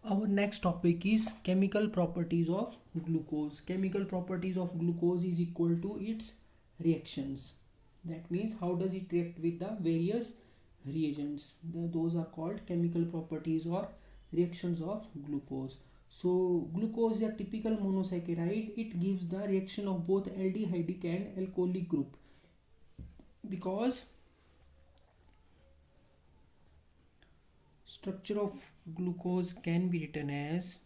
Our next topic is chemical properties of glucose. Chemical properties of glucose is equal to its reactions. That means how does it react with the various reagents. Those are called chemical properties or reactions of glucose. So glucose is a typical monosaccharide. It gives the reaction of both aldehydic and alcoholic group because structure of glucose can be written as.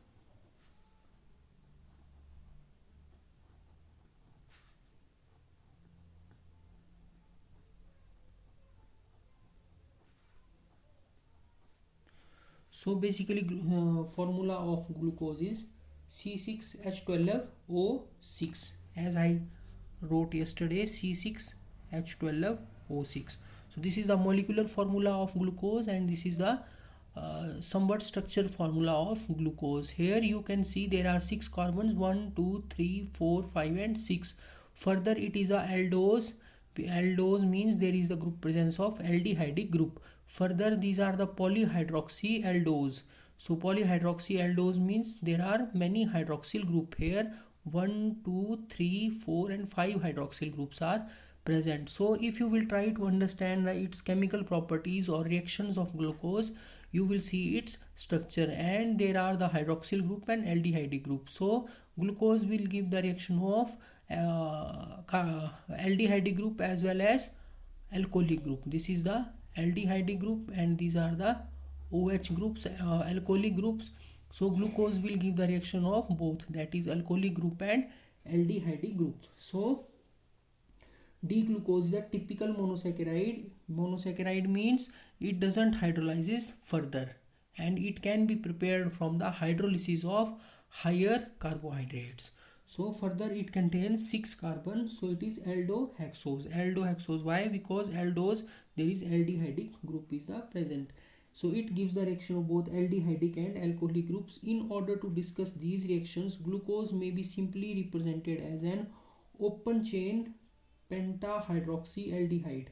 So basically formula of glucose is C6H12O6, as I wrote yesterday, C6H12O6. So this is the molecular formula of glucose and this is the somewhat structured formula of glucose. Here you can see there are 6 carbons, 1 2 3 4 5 and 6. Further it is a aldose. Aldose means there is a group presence of aldehydic group. Further these are the polyhydroxy aldose. So polyhydroxy aldose means there are many hydroxyl group here. 1 2 3 4 and 5 hydroxyl groups are present. So if you will try to understand its chemical properties or reactions of glucose, you will see its structure, and there are the hydroxyl group and aldehyde group. So glucose will give the reaction of aldehyde group as well as alcoholic group. This is the aldehyde group and these are the OH groups, alcoholic groups. So glucose will give the reaction of both, that is alcoholic group and aldehyde group. So D-glucose is a typical monosaccharide. Monosaccharide means it doesn't hydrolyzes further and it can be prepared from the hydrolysis of higher carbohydrates. So further it contains 6 carbon, so it is aldohexose. Aldohexose, why? Because aldose there is aldehydic group is the present. So it gives the reaction of both aldehydic and alcoholic groups. In order to discuss these reactions, glucose may be simply represented as an open chain pentahydroxyaldehyde.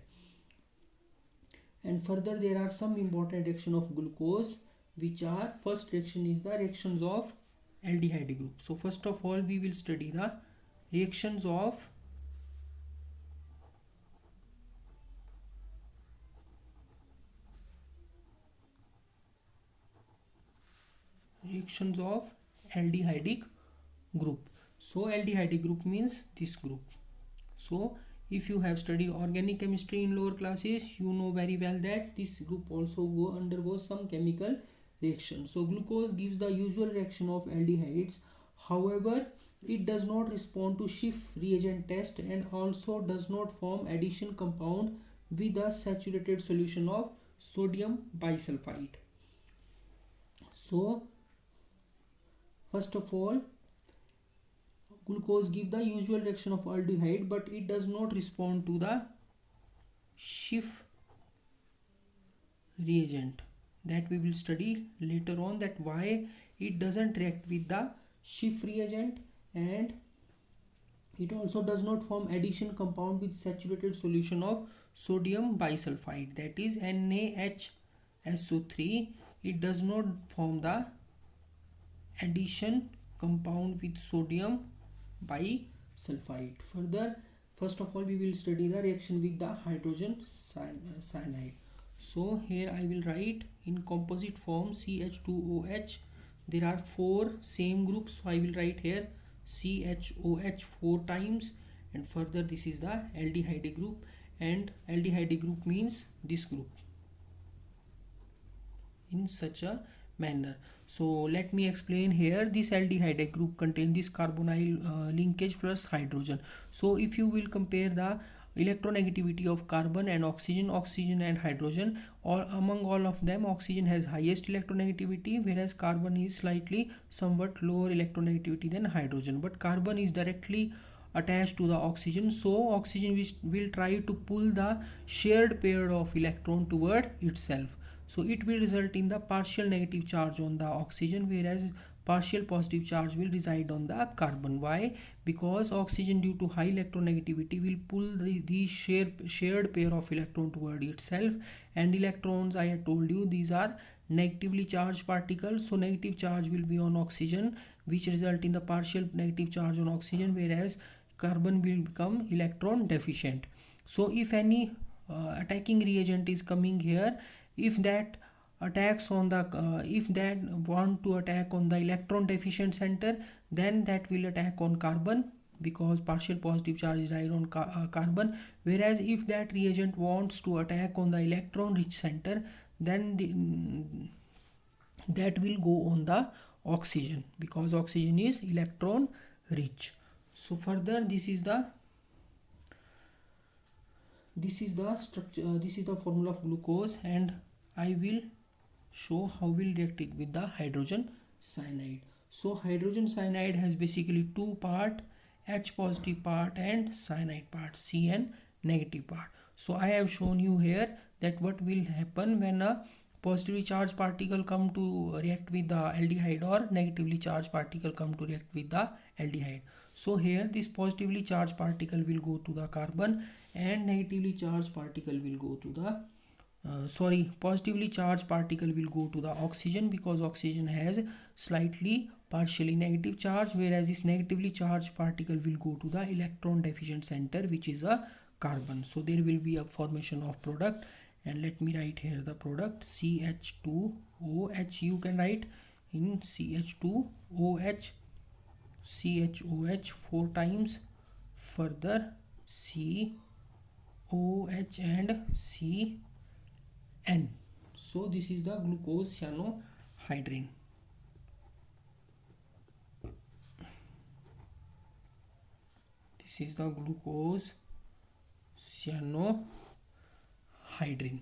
And further there are some important reaction of glucose, which are, first reaction is the reactions of aldehyde group. So first of all we will study the reactions of aldehydic group. So aldehyde group means this group. So if you have studied organic chemistry in lower classes, you know very well that this group also undergoes some chemical reaction. So glucose gives the usual reaction of aldehydes. However, it does not respond to Schiff reagent test and also does not form addition compound with a saturated solution of sodium bisulfite. So first of all, glucose give the usual reaction of aldehyde, but it does not respond to the Schiff reagent. That we will study later on, that why it doesn't react with the Schiff reagent, and it also does not form addition compound with saturated solution of sodium bisulfite, that is NaHSO3. It does not form the addition compound with sodium bisulfite. Further, first of all we will study the reaction with the hydrogen cyanide. So here I will write in composite form CH2OH. There are 4 same groups, so I will write here CHOH 4 times, and further this is the aldehyde group, and aldehyde group means this group in such a manner. So let me explain here. This aldehyde group contains this carbonyl linkage plus hydrogen. So if you will compare the electronegativity of carbon and oxygen and hydrogen, or among all of them oxygen has highest electronegativity, whereas carbon is slightly somewhat lower electronegativity than hydrogen, but carbon is directly attached to the oxygen, so oxygen will try to pull the shared pair of electron toward itself. So it will result in the partial negative charge on the oxygen, whereas partial positive charge will reside on the carbon. Why? Because oxygen, due to high electronegativity, will pull the shared pair of electron toward itself, and electrons, I have told you, these are negatively charged particle, so negative charge will be on oxygen, which result in the partial negative charge on oxygen, whereas carbon will become electron deficient. So if any attacking reagent is coming here, if that attacks on the if that want to attack on the electron deficient center, then that will attack on carbon, because partial positive charge is right on carbon. Whereas if that reagent wants to attack on the electron rich center, then that will go on the oxygen, because oxygen is electron rich. So further, this is the structure, this is the formula of glucose, and I will show how we'll react it with the hydrogen cyanide. So hydrogen cyanide has basically two part, H positive part and cyanide part, Cn negative part. So I have shown you here that what will happen when a positively charged particle come to react with the aldehyde, or negatively charged particle come to react with the aldehyde. So here this positively charged particle will go to the carbon, and negatively charged particle will go to the positively charged particle will go to the oxygen, because oxygen has slightly partially negative charge, whereas this negatively charged particle will go to the electron deficient center, which is a carbon. So there will be a formation of product, and let me write here the product CH2OH. You can write in CH2OH, CHOH 4 times, further COH and CN. So this is the glucose cyanohydrin. This is the glucose cyanohydrin.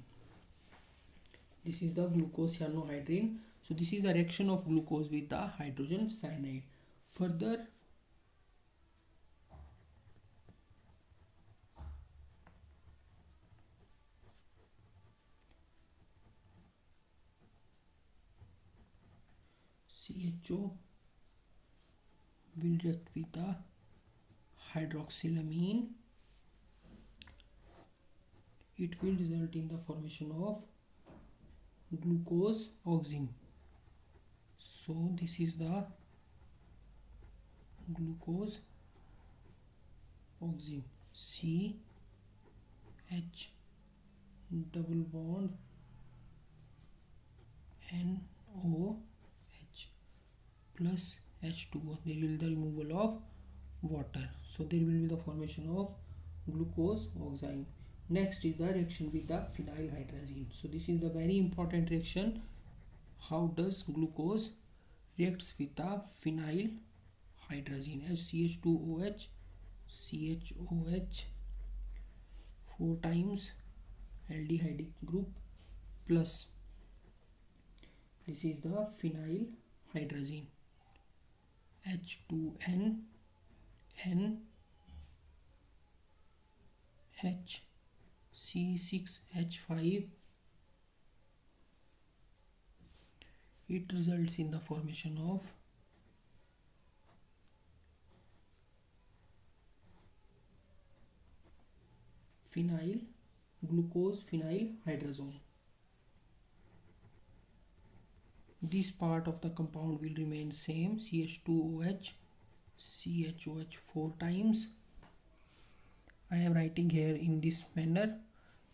This is the glucose cyanohydrin. So this is the reaction of glucose with the hydrogen cyanide. Further, CHO will react with the hydroxylamine. It will result in the formation of glucose oxime. So this is the glucose oxime, CH double bond NOH plus H2O. There will be the removal of water, so there will be the formation of glucose oxime. Next is the reaction with the phenylhydrazine. So this is the very important reaction. How does glucose reacts with the phenylhydrazine? As CH2OH, CHOH 4 times aldehydic group plus, this is the phenylhydrazine, H2N H C6H5. It results in the formation of glucose phenylhydrazone. This part of the compound will remain same, CH2OH, CHOH 4 times. I am writing here in this manner.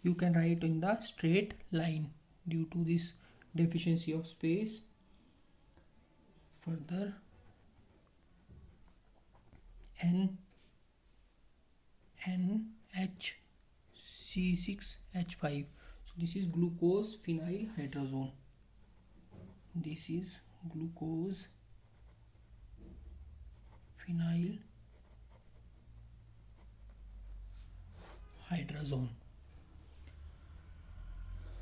You can write in the straight line due to this deficiency of space. Further, NHC6H5. So this is glucose phenylhydrazone. This is glucose phenylhydrazone.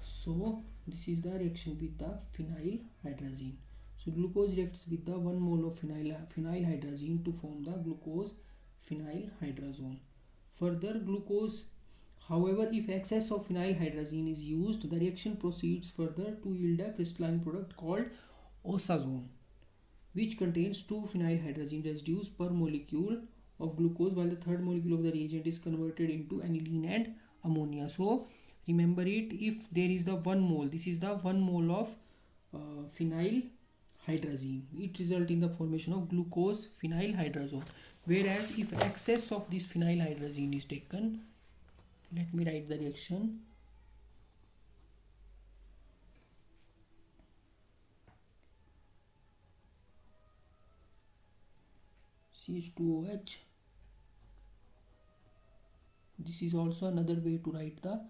So this is the reaction with the phenylhydrazine. So glucose reacts with the 1 mole of phenylhydrazine to form the glucose phenylhydrazone. Further, glucose, however, if excess of phenylhydrazine is used, the reaction proceeds further to yield a crystalline product called osazone, which contains 2 phenylhydrazine residues per molecule of glucose, while the third molecule of the reagent is converted into aniline and ammonia. So remember it, if there is the 1 mole, this is the 1 mole of phenyl hydrazine. It results in the formation of glucose phenyl hydrazone. Whereas if excess of this phenyl hydrazine is taken, let me write the reaction. CH2OH. This is also another way to write the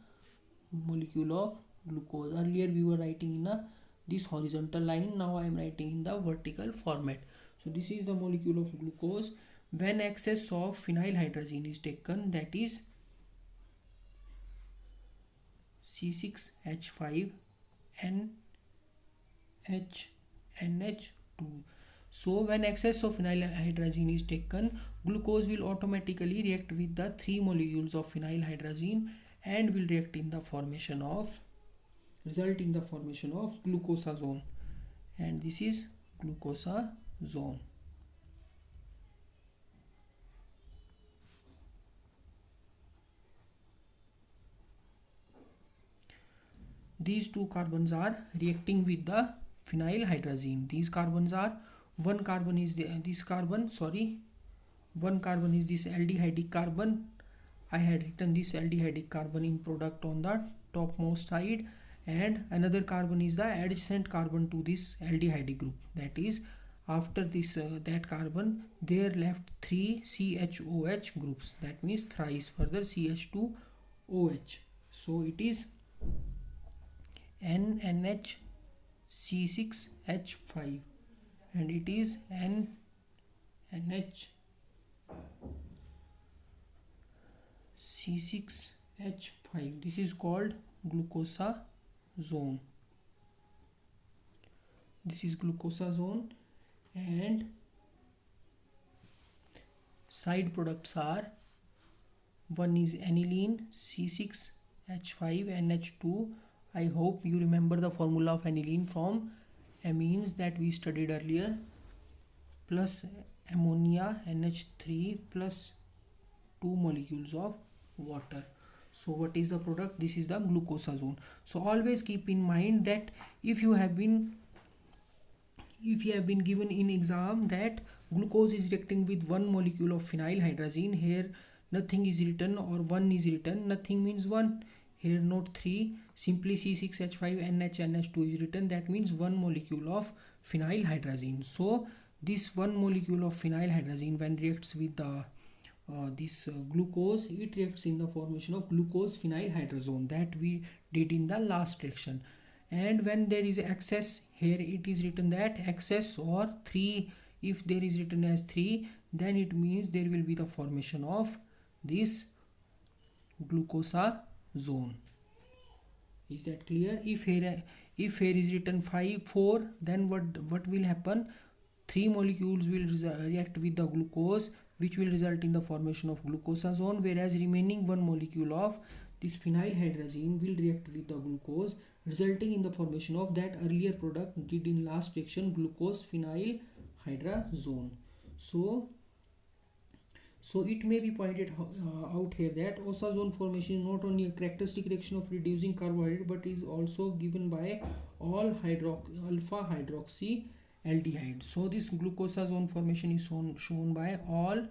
molecule of glucose. Earlier we were writing in this horizontal line. Now I am writing in the vertical format. So this is the molecule of glucose. When excess of phenyl hydrazine is taken, that is C6H5NH2. So when excess of phenyl hydrazine is taken, glucose will automatically react with the 3 molecules of phenyl hydrazine and will react in the formation of, result in the formation of glucosazone, and this is glucosazone. These two carbons are reacting with the phenyl hydrazine. These carbons are, one carbon is this carbon, one carbon is this aldehydic carbon. I had written this aldehydic carbon in product on the topmost side, and another carbon is the adjacent carbon to this aldehydic group. That is, after this that carbon, there left 3 CHOH groups. That means thrice further CH2OH. So it is NNHC6H5 and it is NNHC6H5. This is called glucosazone. This is glucosazone, and side products are, one is aniline C6H5NH2. I hope you remember the formula of aniline from amines that we studied earlier, plus ammonia NH3 plus 2 molecules of water. So what is the product? This is the glucosazone. So always keep in mind that if you have been given in exam that glucose is reacting with 1 molecule of phenyl hydrazine, here nothing is written, or 1 is written, nothing means 1. Here note 3, simply C6H5NH2 is written, that means 1 molecule of phenyl hydrazine. So this 1 molecule of phenyl hydrazine, when reacts with the glucose, it reacts in the formation of glucose phenyl hydrazone that we did in the last reaction. And when there is excess, here it is written that excess or 3, if there is written as 3, then it means there will be the formation of this glucosazone. Is that clear? If here is written 4, then what will happen? 3 molecules will react with the glucose, which will result in the formation of glucosazone, whereas remaining 1 molecule of this phenyl hydrazine will react with the glucose, resulting in the formation of that earlier product did in last reaction, glucose phenyl hydrazone. So it may be pointed out here that osazone formation is not only a characteristic reaction of reducing carbohydrate, but is also given by all alpha hydroxy aldehyde. So this glucosazone formation is shown by all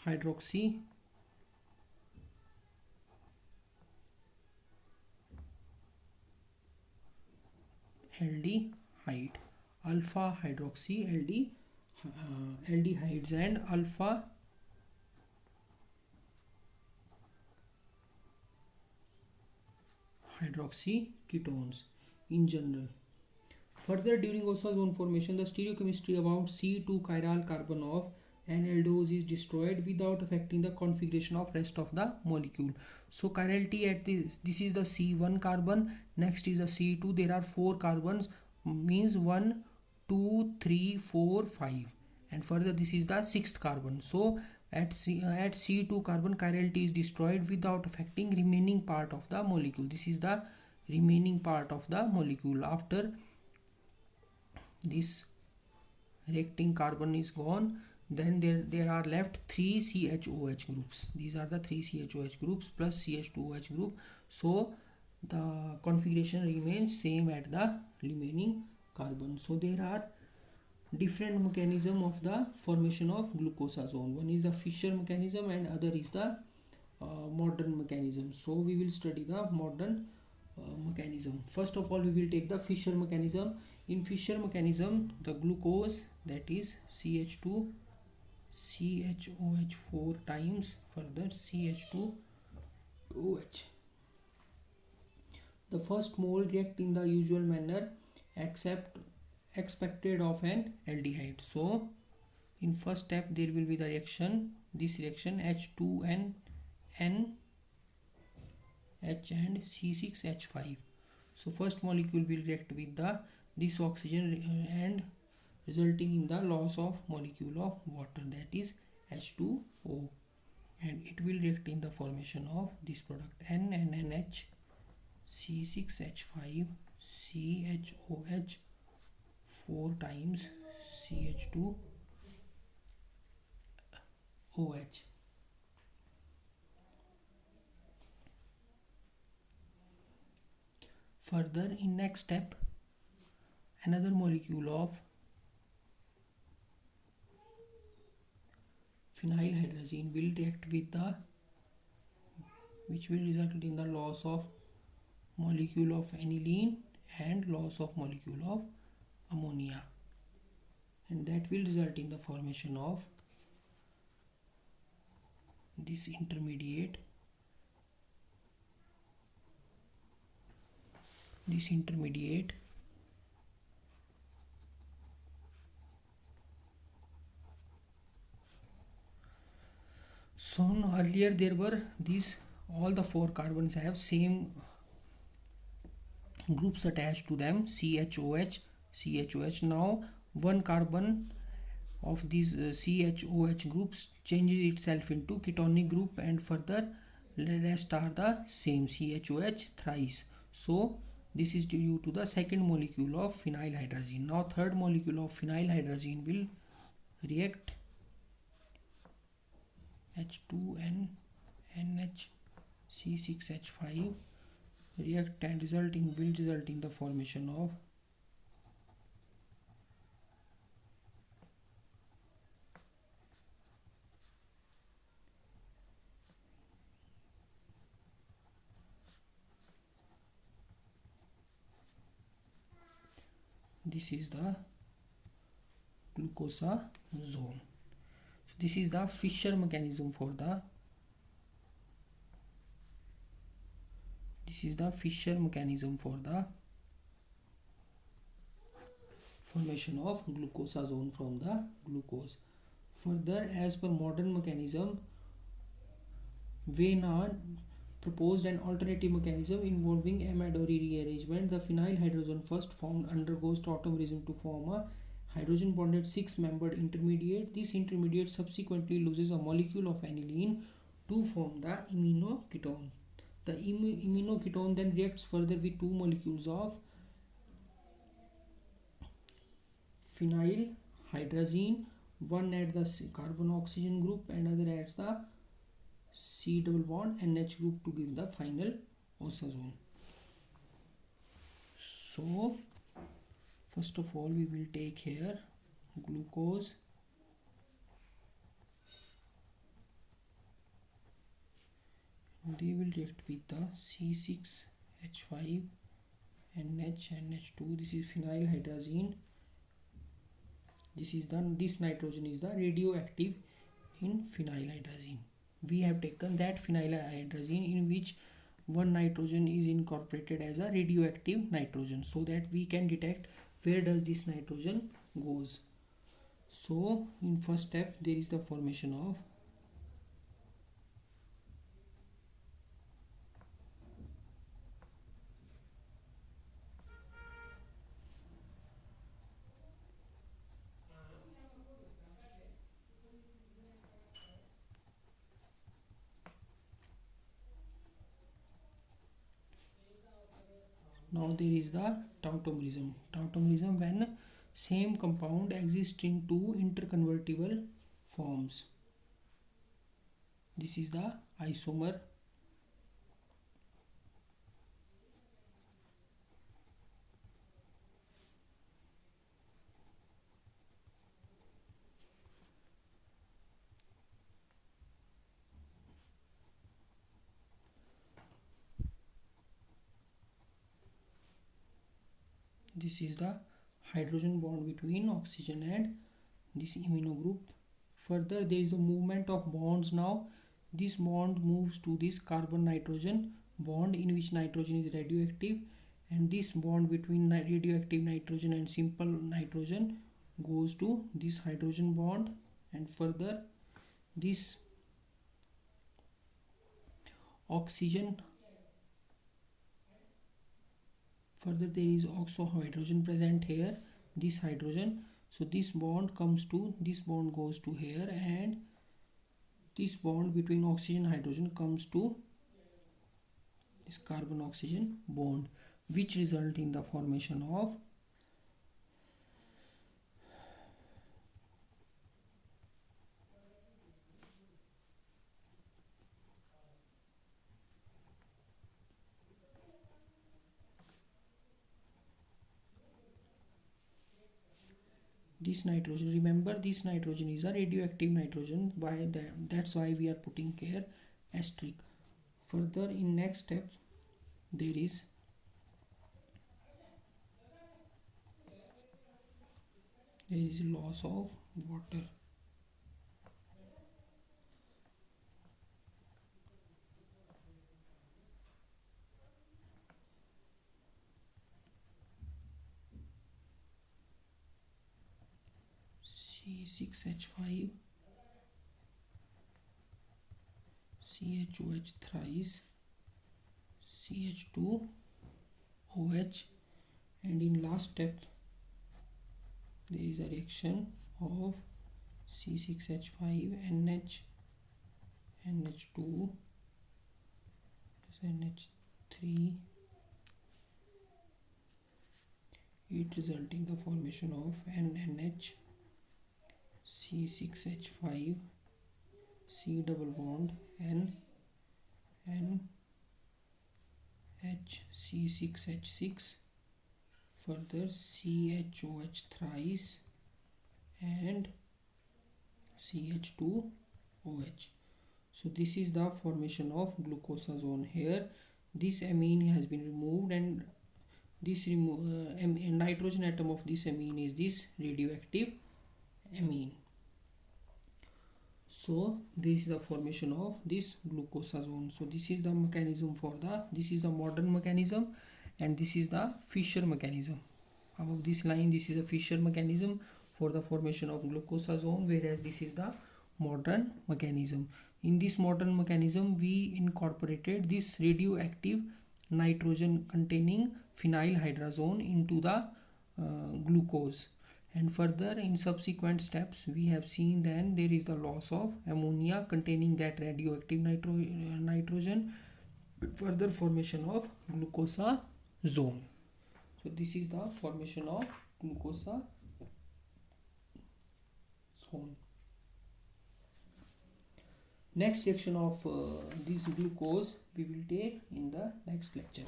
hydroxy aldehyde, alpha hydroxy aldehydes and alpha hydroxy ketones in general. Further, during osazone formation, the stereochemistry about C2 chiral carbon of an aldose is destroyed without affecting the configuration of rest of the molecule. So chirality at this is the C1 carbon, next is the C2. There are 4 carbons, means 1, 2, 3, 4, 5, and further this is the 6th carbon. So at C2 carbon, chirality is destroyed without affecting remaining part of the molecule. This is the remaining part of the molecule. After this reacting carbon is gone, then there are left 3 CHOH groups. These are the 3 CHOH groups plus CH2OH group. So the configuration remains same at the remaining carbon. So there are different mechanism of the formation of glucosazone. One is the Fischer mechanism and other is the modern mechanism. So we will study the modern mechanism. First of all, we will take the Fischer mechanism. In Fischer mechanism, the glucose, that is CH2 CHOH 4 times further CH2OH. The first mole react in the usual manner except expected of an aldehyde. So in first step there will be the reaction, this reaction H2N H and C6H5. So first molecule will react with this oxygen and resulting in the loss of molecule of water, that is H2O, and it will react in the formation of this product NNH C6H5 CHOH 4 times CH2OH. Further, in next step, another molecule of phenylhydrazine will react with which will result in the loss of molecule of aniline and loss of molecule of ammonia, and that will result in the formation of this intermediate so earlier there were these, all the 4 carbons have same groups attached to them, CHOH. Now one carbon of these CHOH groups changes itself into ketonic group, and further rest are the same CHOH thrice. So this is due to the second molecule of phenylhydrazine. Now third molecule of phenylhydrazine will react H2N NHC6H5 react and will result in the formation of this is the glucosazone. So this is the Fischer mechanism for the formation of glucosazone from the glucose. Further, as per modern mechanism, Weyand proposed an alternative mechanism involving Amadori rearrangement. The phenylhydrazone first formed undergoes tautomerism to form a hydrogen bonded 6-membered intermediate. This intermediate subsequently loses a molecule of aniline to form the imino-ketone. The imino-ketone then reacts further with 2 molecules of phenylhydrazine, one at the carbon oxygen group and other at the C double bond NH group to give the final osazone. So first of all we will take here glucose, they will react with the C6H5 NH2. This is phenylhydrazine. This nitrogen is the radioactive in phenylhydrazine. We have taken that phenylhydrazine in which one nitrogen is incorporated as a radioactive nitrogen, so that we can detect where does this nitrogen goes. So in first step there is the formation of now there is the tautomerism. Tautomerism when same compound exists in 2 interconvertible forms. This is the isomer. This is the hydrogen bond between oxygen and this amino group. Further, there is a movement of bonds now. This bond moves to this carbon nitrogen bond, in which nitrogen is radioactive, and this bond between radioactive nitrogen and simple nitrogen goes to this hydrogen bond. And further, this oxygen, further there is also hydrogen present here, this hydrogen. So this bond comes to, this bond goes to here, and this bond between oxygen and hydrogen comes to this carbon oxygen bond, which result in the formation of this nitrogen. Remember, this nitrogen is a radioactive nitrogen, by that's why we are putting here asterisk. Further, in next step, there is loss of water. C6H5 CHOH thrice CH2OH, and in last step there is a reaction of C6H5 NH2 NH3, it resulting the formation of NNH C6H5 C double bond N H C6H6, further CHOH thrice and CH2OH. So this is the formation of glucosazone. Here this amine has been removed, and this nitrogen atom of this amine is this radioactive amine. So this is the formation of this glucosazone. So this is the mechanism for the, this is the modern mechanism, and this is the Fischer mechanism. Above this line, this is a Fischer mechanism for the formation of glucosazone, whereas this is the modern mechanism. In this modern mechanism, we incorporated this radioactive nitrogen containing phenylhydrazone into the glucose. And further, in subsequent steps, we have seen then there is the loss of ammonia containing that radioactive nitrogen, further formation of glucosazone. So this is the formation of glucosazone. Next reaction of this glucose we will take in the next lecture.